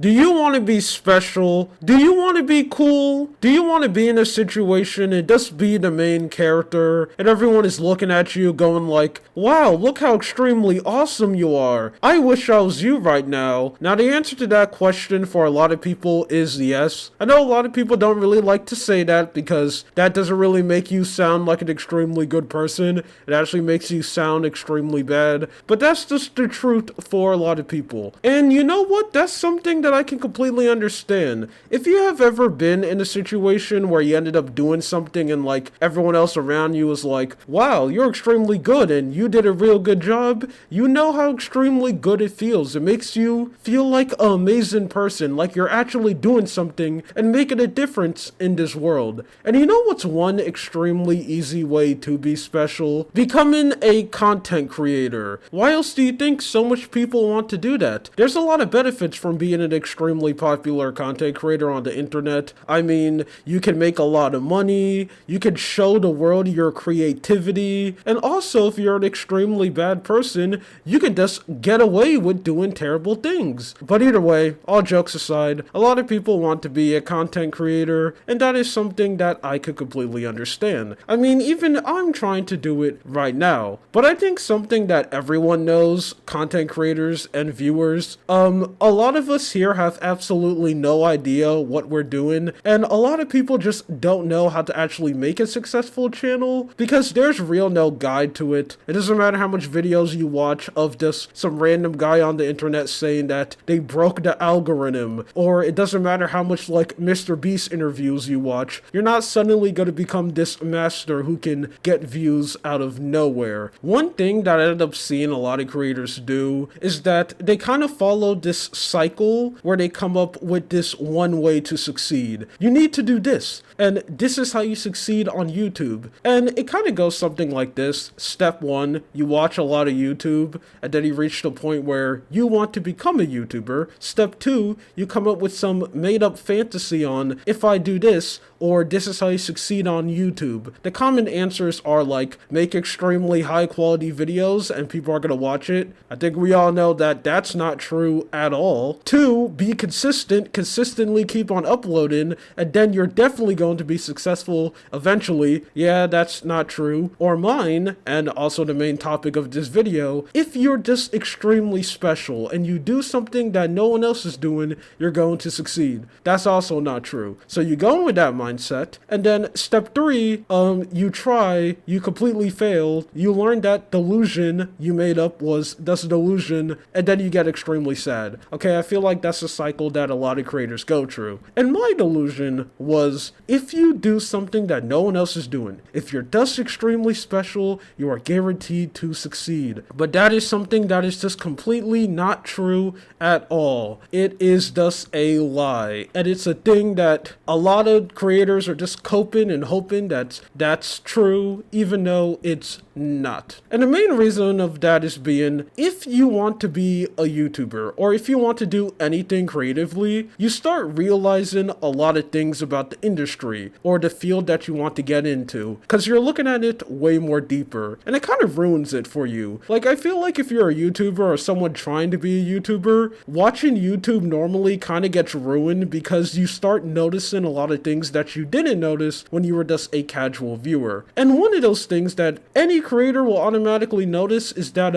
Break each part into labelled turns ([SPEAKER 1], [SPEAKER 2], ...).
[SPEAKER 1] Do you want to be special? Do you want to be cool? Do you want to be in a situation and just be the main character and everyone is looking at you going like, wow, look how extremely awesome you are. I wish I was you right now. Now the answer to that question for a lot of people is yes. I know a lot of people don't really like to say that because that doesn't really make you sound like an extremely good person. It actually makes you sound extremely bad. But that's just the truth for a lot of people. And you know what? That's something that I can completely understand. If you have ever been in a situation where you ended up doing something and like everyone else around you was like, wow, you're extremely good and you did a real good job, you know how extremely good it feels. It makes you feel like an amazing person, like you're actually doing something and making a difference in this world. And you know what's one extremely easy way to be special? Becoming a content creator. Why else do you think so much people want to do that? There's a lot of benefits from being an extremely popular content creator on the internet. I mean, you can make a lot of money, you can show the world your creativity, and also if you're an extremely bad person, you can just get away with doing terrible things. But either way, all jokes aside, a lot of people want to be a content creator, and that is something that I could completely understand. I mean, even I'm trying to do it right now. But I think something that everyone knows, content creators and viewers, a lot of us here have absolutely no idea what we're doing, and a lot of people just don't know how to actually make a successful channel because there's real no guide to it. It doesn't matter how much videos you watch of just some random guy on the internet saying that they broke the algorithm, or it doesn't matter how much like Mr. Beast interviews you watch, you're not suddenly going to become this master who can get views out of nowhere. One thing that I ended up seeing a lot of creators do is that they kind of follow this cycle where they come up with this one way to succeed. You need to do this, and this is how you succeed on YouTube. And it kind of goes something like this. Step one, you watch a lot of YouTube, and then you reach the point where you want to become a YouTuber. Step two, you come up with some made up fantasy on, if I do this, or this is how you succeed on YouTube. The common answers are like, make extremely high quality videos and people are gonna watch it. I think we all know that that's not true at all. Two, be consistent, consistently keep on uploading, and then you're definitely going to be successful eventually. Yeah, that's not true. Or mine, and also the main topic of this video, if you're just extremely special and you do something that no one else is doing, you're going to succeed. That's also not true. So you go in with that mindset, and then step three, you try, you completely fail, you learn that delusion you made up was just a delusion, and then you get extremely sad. Okay, I feel like that's a cycle that a lot of creators go through. And my delusion was, if you do something that no one else is doing, if you're just extremely special, you are guaranteed to succeed. But that is something that is just completely not true at all. It is just a lie. And it's a thing that a lot of creators are just coping and hoping that that's true, even though it's not. And the main reason of that is being, if you want to be a YouTuber, or if you want to do anything creatively, you start realizing a lot of things about the industry, or the field that you want to get into, because you're looking at it way more deeper, and it kind of ruins it for you. Like, I feel like if you're a YouTuber, or someone trying to be a YouTuber, watching YouTube normally kind of gets ruined, because you start noticing a lot of things that you didn't notice when you were just a casual viewer. And one of those things that any creator will automatically notice is that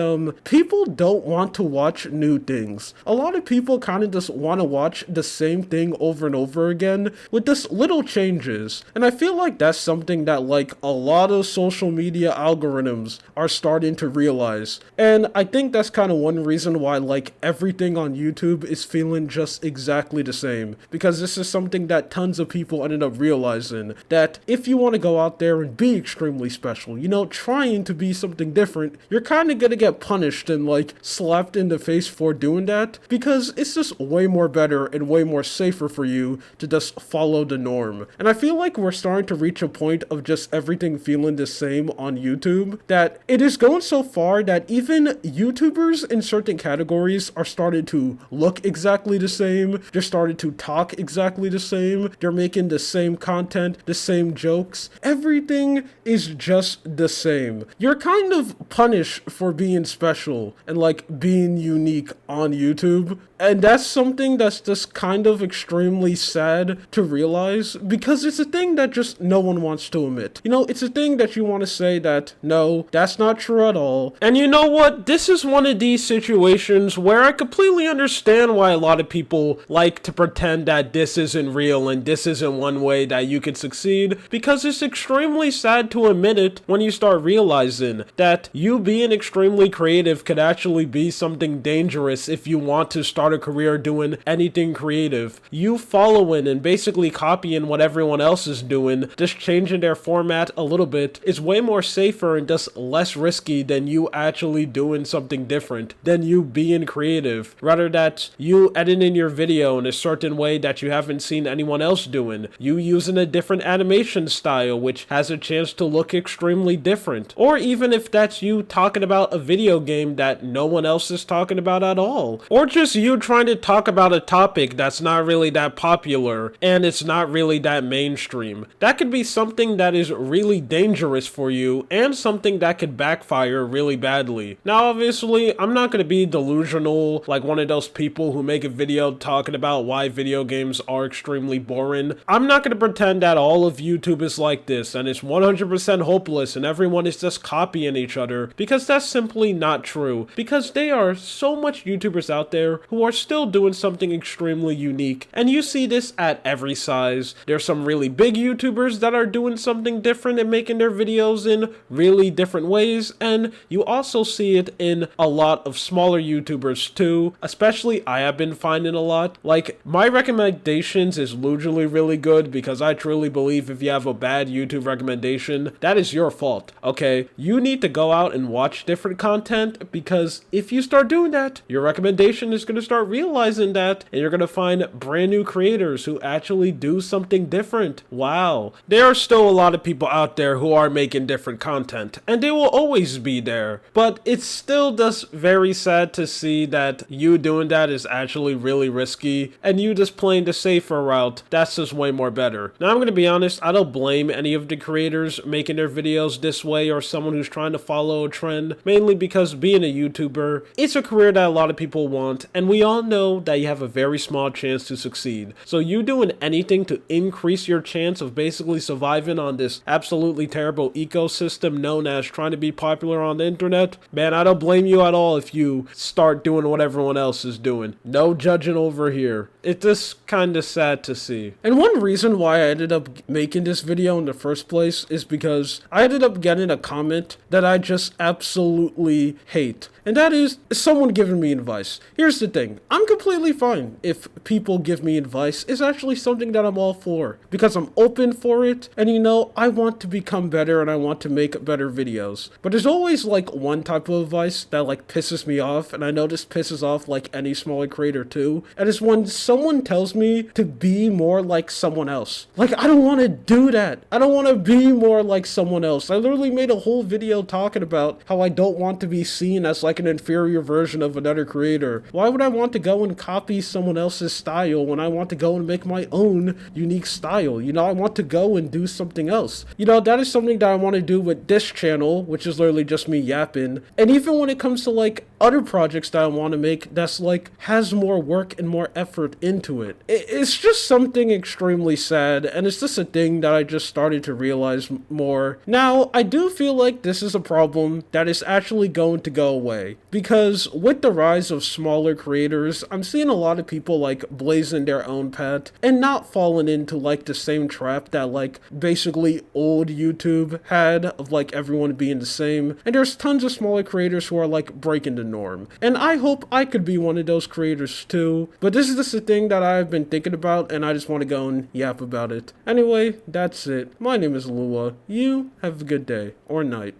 [SPEAKER 1] people don't want to watch new things. A lot of people kind of just want to watch the same thing over and over again with just little changes. And I feel like that's something that like a lot of social media algorithms are starting to realize. And I think that's kind of one reason why like everything on YouTube is feeling just exactly the same, because this is something that tons of people ended up realizing, that if you want to go out there and be extremely special, you know, trying to be something different, you're kind of gonna get punished and like slapped in the face for doing that, because it's just way more better and way more safer for you to just follow the norm. And I feel like we're starting to reach a point of just everything feeling the same on YouTube, that it is going so far that even YouTubers in certain categories are starting to look exactly the same, they're starting to talk exactly the same, they're making the same content, the same jokes, everything is just the same. You're kind of punished for being special and like being unique on YouTube, and that's something that's just kind of extremely sad to realize, because it's a thing that just no one wants to admit. You know, it's a thing that you want to say that, no, that's not true at all. And you know what? This is one of these situations where I completely understand why a lot of people like to pretend that this isn't real and this isn't one way that you could succeed, because it's extremely sad to admit it when you start realizing that you being extremely creative could actually be something dangerous if you want to start a career doing anything creative. You following and basically copying what everyone else is doing, just changing their format a little bit, is way more safer and just less risky than you actually doing something different, than you being creative. Rather that you editing your video in a certain way that you haven't seen anyone else doing, you using a different animation style which has a chance to look extremely different, or even if that's you talking about a video game that no one else is talking about at all, or just you trying to talk about a topic that's not really that popular and it's not really that mainstream. That could be something that is really dangerous for you and something that could backfire really badly. Now obviously I'm not going to be delusional like one of those people who make a video talking about why video games are extremely boring. I'm not going to pretend that all of YouTube is like this and it's 100% hopeless and everyone is just copying each other, because that's simply not true, because there are so much YouTubers out there who are still doing something extremely unique, and you see this at every size. There's some really big YouTubers that are doing something different and making their videos in really different ways, and you also see it in a lot of smaller YouTubers too, especially I have been finding a lot. Like, my recommendations is usually really good because I truly believe if you have a bad YouTube recommendation, that is your fault, okay? You need to go out and watch different content, because if you start doing that, your recommendation is going to start realizing that, and you're going to find brand new creators who actually do something different. Wow. There are still a lot of people out there who are making different content, and they will always be there, but it's still just very sad to see that you doing that is actually really risky, and you just playing the safer route, that's just way more better. Now I'm going to be honest, I don't blame any of the creators making their videos this way or someone who's trying to follow a trend, mainly because being a YouTuber, it's a career that a lot of people want, and we all know that you have a very small chance to succeed. So you doing anything to increase your chance of basically surviving on this absolutely terrible ecosystem known as trying to be popular on the internet, man, I don't blame you at all if you start doing what everyone else is doing. No judging over here. It's just kind of sad to see. And one reason why I ended up making this video in the first place is because I ended up getting a comment that I just absolutely hate. And that is someone giving me advice. Here's the thing. I'm completely fine if people give me advice. It's actually something that I'm all for, because I'm open for it. And you know, I want to become better and I want to make better videos. But there's always like one type of advice that like pisses me off. And I know this pisses off like any smaller creator too. And it's when someone tells me to be more like someone else. Like, I don't want to do that. I don't want to be more like someone else. I literally made a whole video talking about how I don't want to be seen as like an inferior version of another creator. Why would I want to go and copy someone else's style when I want to go and make my own unique style? You know, I want to go and do something else. You know, that is something that I want to do with this channel, which is literally just me yapping. And even when it comes to like other projects that I want to make that's like has more work and more effort into it. It's just something extremely sad, and it's just a thing that I just started to realize more. Now, I do feel like this is a problem that is actually going to go away, because with the rise of smaller creators, I'm seeing a lot of people like blazing their own path and not falling into like the same trap that like basically old YouTube had of like everyone being the same. And there's tons of smaller creators who are like breaking the norm. And I hope I could be one of those creators too. But this is just a thing that I've been thinking about, and I just want to go and yap about it. Anyway, that's it. My name is Lua. You have a good day or night.